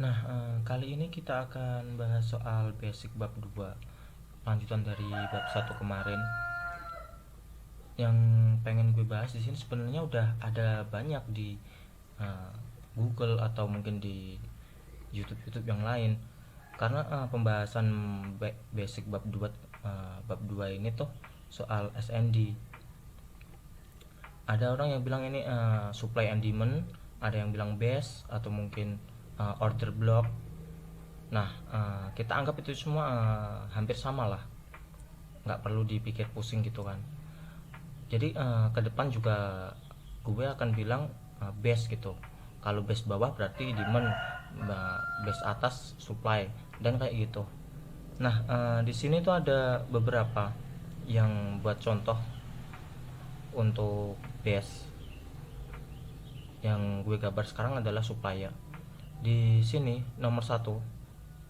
Nah, kali ini kita akan bahas soal basic bab 2, lanjutan dari bab 1 kemarin. Yang pengen gue bahas di sini sebenarnya udah ada banyak di uh, Google atau mungkin di YouTube yang lain. Karena pembahasan basic bab 2 bab 2 ini tuh soal SND. Ada orang yang bilang ini supply and demand, ada yang bilang base atau mungkin order block. Nah, kita anggap itu semua hampir sama lah, nggak perlu dipikir pusing gitu kan. Jadi ke depan juga gue akan bilang base gitu. Kalau base bawah berarti demand, base atas supply, dan kayak gitu. Nah, di sini tuh ada beberapa yang buat contoh untuk base. Yang gue gambar sekarang adalah supplier. Di sini nomor satu,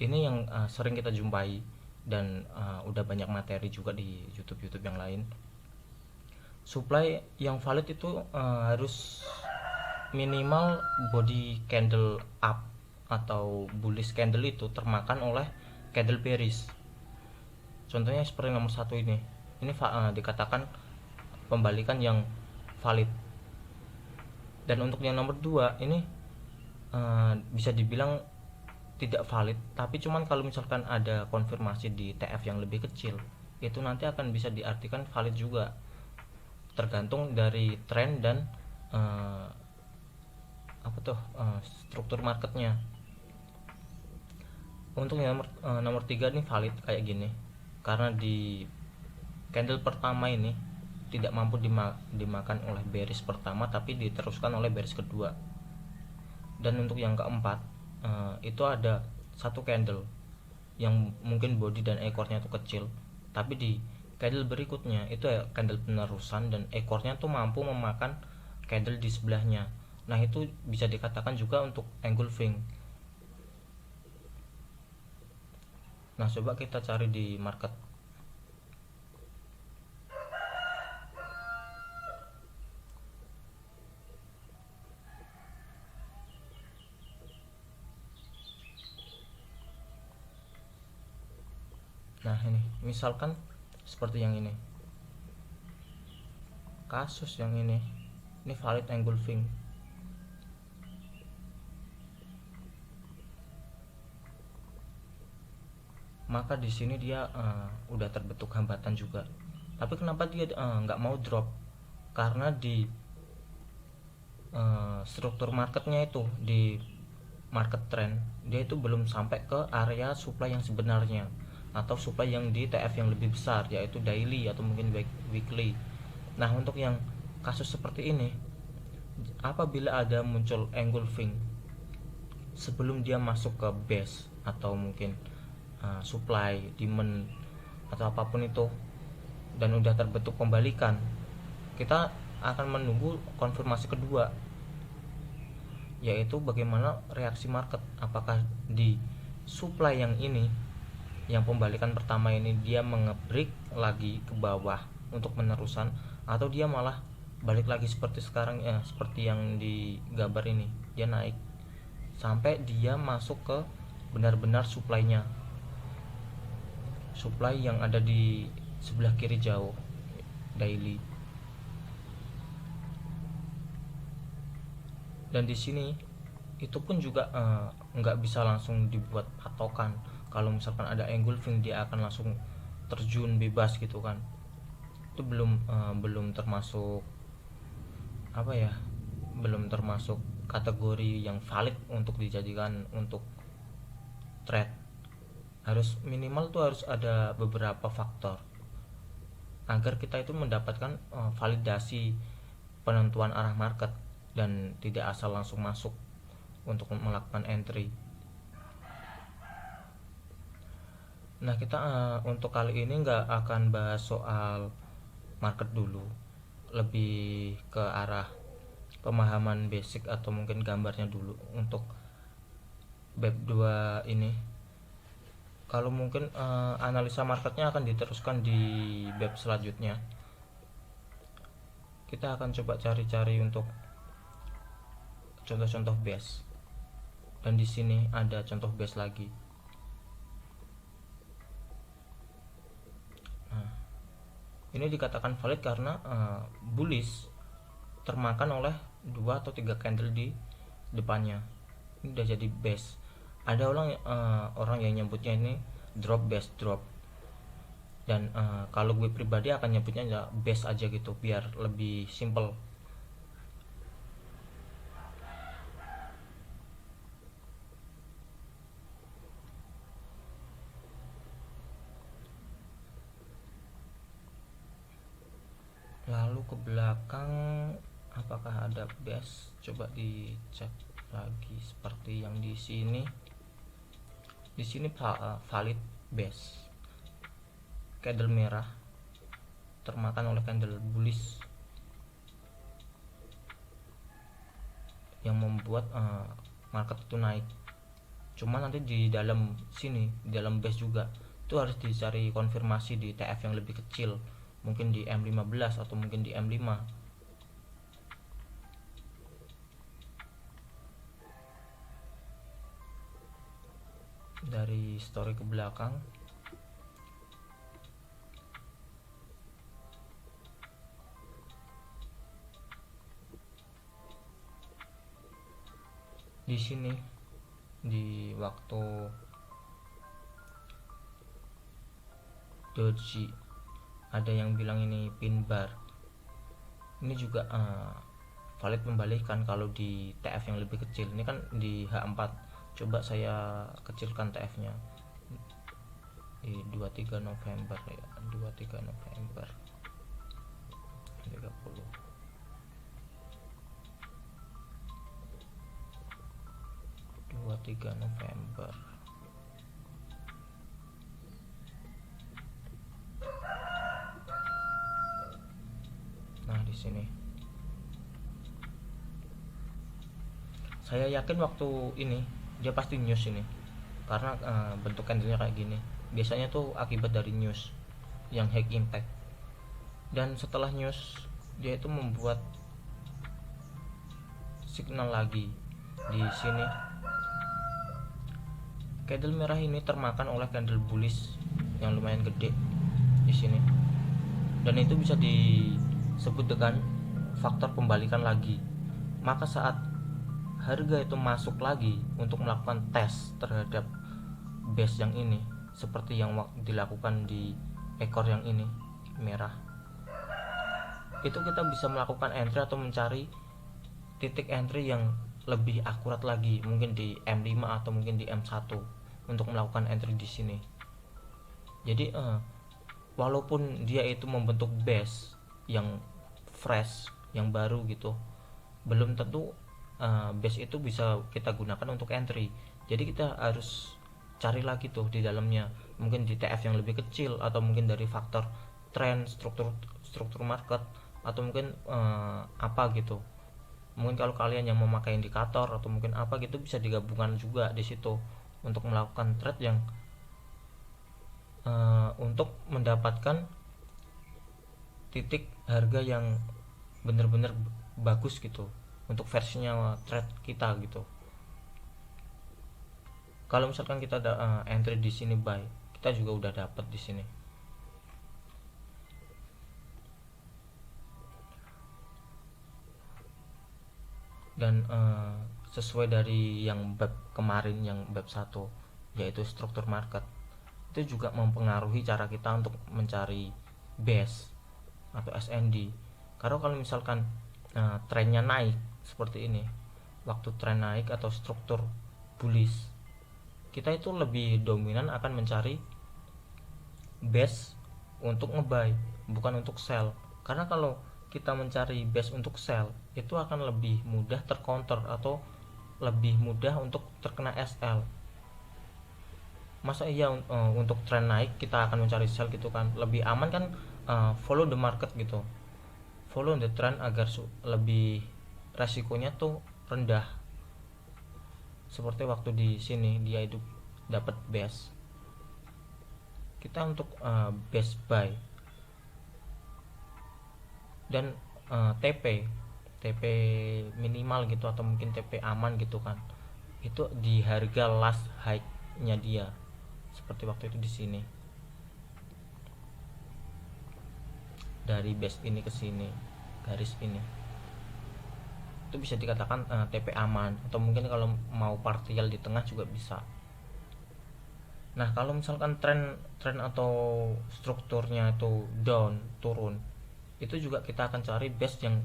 ini yang sering kita jumpai dan udah banyak materi juga di YouTube yang lain. Supply yang valid itu harus minimal body candle up atau bullish candle itu termakan oleh candle bearish. Contohnya seperti nomor satu ini dikatakan pembalikan yang valid. Dan untuk yang nomor dua ini bisa dibilang tidak valid, tapi cuman kalau misalkan ada konfirmasi di TF yang lebih kecil, itu nanti akan bisa diartikan valid juga, tergantung dari tren dan uh, struktur marketnya. Untuk yang nomor 3 nih valid kayak gini, karena di candle pertama ini tidak mampu dimakan oleh bearish pertama, tapi diteruskan oleh bearish kedua. Dan untuk yang keempat, itu ada satu candle yang mungkin body dan ekornya itu kecil, tapi di candle berikutnya itu ya candle penerusan dan ekornya tuh mampu memakan candle di sebelahnya. Nah, itu bisa dikatakan juga untuk engulfing. Nah, coba kita cari di market. Nah, ini misalkan seperti yang ini, kasus yang ini valid engulfing. Maka di sini dia udah terbentuk hambatan juga. Tapi kenapa dia nggak mau drop? Karena di struktur marketnya itu, di market trend, dia itu belum sampai ke area supply yang sebenarnya, atau supply yang di TF yang lebih besar, yaitu daily atau mungkin weekly. Nah, untuk yang kasus seperti ini, apabila ada muncul engulfing sebelum dia masuk ke base atau mungkin supply, demand, atau apapun itu, dan udah terbentuk pembalikan, kita akan menunggu konfirmasi kedua, yaitu bagaimana reaksi market. Apakah di supply yang ini, yang pembalikan pertama ini, dia mengebreak lagi ke bawah untuk penerusan, atau dia malah balik lagi seperti sekarang, ya seperti yang di gambar ini, dia naik sampai dia masuk ke benar-benar supply-nya, supply yang ada di sebelah kiri jauh daily. Dan di sini itu pun juga nggak bisa langsung dibuat patokan. Kalau misalkan ada engulfing dia akan langsung terjun bebas gitu kan. Itu belum termasuk apa ya, belum termasuk kategori yang valid untuk dijadikan untuk trade. Harus minimal tuh harus ada beberapa faktor agar kita itu mendapatkan validasi penentuan arah market, dan tidak asal langsung masuk untuk melakukan entry. Nah, kita untuk kali ini nggak akan bahas soal market dulu, lebih ke arah pemahaman basic atau mungkin gambarnya dulu untuk bab 2 ini. Kalau mungkin analisa marketnya akan diteruskan di bab selanjutnya. Kita akan coba cari-cari untuk contoh-contoh base. dan di sini ada contoh base lagi. Nah, ini dikatakan valid karena bullish termakan oleh 2 atau 3 candle di depannya. Ini udah jadi base. Ada orang yang nyebutnya ini drop base drop, dan kalau gue pribadi akan nyebutnya ya base aja gitu biar lebih simple. Lalu ke belakang apakah ada base? Coba dicek lagi seperti yang di sini. Di sini valid base. Candle merah termakan oleh candle bullish yang membuat market itu naik. Cuma nanti di dalam sini, di dalam base juga itu harus dicari konfirmasi di TF yang lebih kecil, mungkin di M15 atau mungkin di M5. Dari story ke belakang, di sini di waktu doji ada yang bilang ini pin bar. Ini juga valid membalikan kalau di TF yang lebih kecil. Ini kan di H4. Coba saya kecilkan TF-nya di 23 November ya, 23 November 30. 23 November. Nah, di sini saya yakin waktu ini dia pasti news ini, karena bentuk candlenya kayak gini. Biasanya tuh akibat dari news yang high impact. Dan setelah news dia itu membuat signal lagi di sini. Candle merah ini termakan oleh candle bullish yang lumayan gede di sini, dan itu bisa disebut dengan faktor pembalikan lagi. Maka saat harga itu masuk lagi untuk melakukan tes terhadap base yang ini, seperti yang dilakukan di ekor yang ini merah, itu kita bisa melakukan entry atau mencari titik entry yang lebih akurat lagi, mungkin di M5 atau mungkin di M1 untuk melakukan entry di sini. Jadi walaupun dia itu membentuk base yang fresh, yang baru gitu, belum tentu base itu bisa kita gunakan untuk entry. Jadi kita harus cari lagi tuh di dalamnya, mungkin di TF yang lebih kecil, atau mungkin dari faktor trend, struktur market, atau mungkin apa gitu. Mungkin kalau kalian yang memakai indikator atau mungkin apa gitu, bisa digabungkan juga di situ untuk melakukan trade yang untuk mendapatkan titik harga yang benar-benar bagus gitu untuk versinya trade kita gitu. Kalau misalkan kita ada entry di sini buy, kita juga udah dapat di sini. Dan sesuai dari yang bab kemarin, yang bab 1 yaitu struktur market, itu juga mempengaruhi cara kita untuk mencari base atau SND. Karena kalau misalkan trennya naik seperti ini, waktu tren naik atau struktur bullish, kita itu lebih dominan akan mencari base untuk ngebuy, bukan untuk sell. Karena kalau kita mencari base untuk sell, itu akan lebih mudah tercounter atau lebih mudah untuk terkena SL. Masa iya untuk tren naik kita akan mencari sell gitu kan? Lebih aman kan follow the market gitu, follow the trend agar lebih resikonya tuh rendah. Seperti waktu di sini dia itu dapat base, kita untuk base buy dan TP minimal gitu, atau mungkin TP aman gitu kan. itu di harga last high-nya dia, seperti waktu itu di sini, dari base ini ke sini, garis ini itu bisa dikatakan TP aman, atau mungkin kalau mau partial di tengah juga bisa. Nah, kalau misalkan tren tren atau strukturnya itu down, turun, itu juga kita akan cari base yang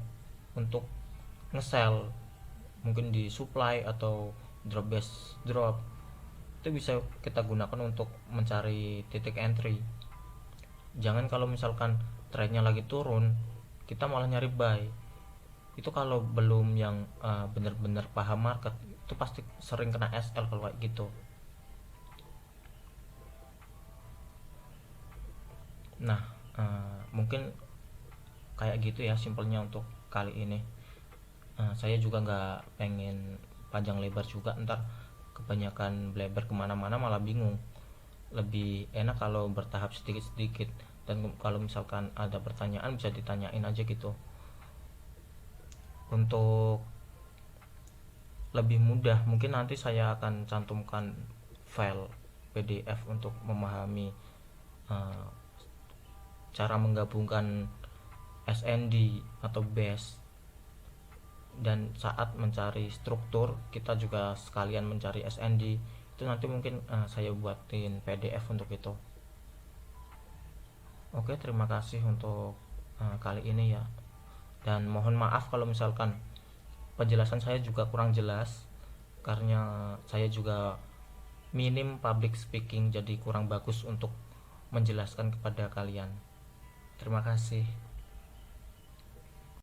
untuk nge-sell, mungkin di supply atau drop base drop. Itu bisa kita gunakan untuk mencari titik entry. Jangan kalau misalkan trennya lagi turun, kita malah nyari buy. Itu kalau belum yang benar-benar paham market, itu pasti sering kena SL kalau kayak gitu. Nah, mungkin kayak gitu ya simpelnya untuk kali ini. Saya juga nggak pengen panjang lebar juga, ntar kebanyakan lebar kemana-mana malah bingung. Lebih enak kalau bertahap sedikit-sedikit, dan kalau misalkan ada pertanyaan bisa ditanyain aja gitu. Untuk lebih mudah mungkin nanti saya akan cantumkan file PDF untuk memahami uh, cara menggabungkan SND atau base, dan saat mencari struktur kita juga sekalian mencari SND. Itu nanti mungkin saya buatin PDF untuk itu. Oke, terima kasih untuk kali ini ya, dan mohon maaf kalau misalkan penjelasan saya juga kurang jelas, karena saya juga minim public speaking, jadi kurang bagus untuk menjelaskan kepada kalian. Terima kasih.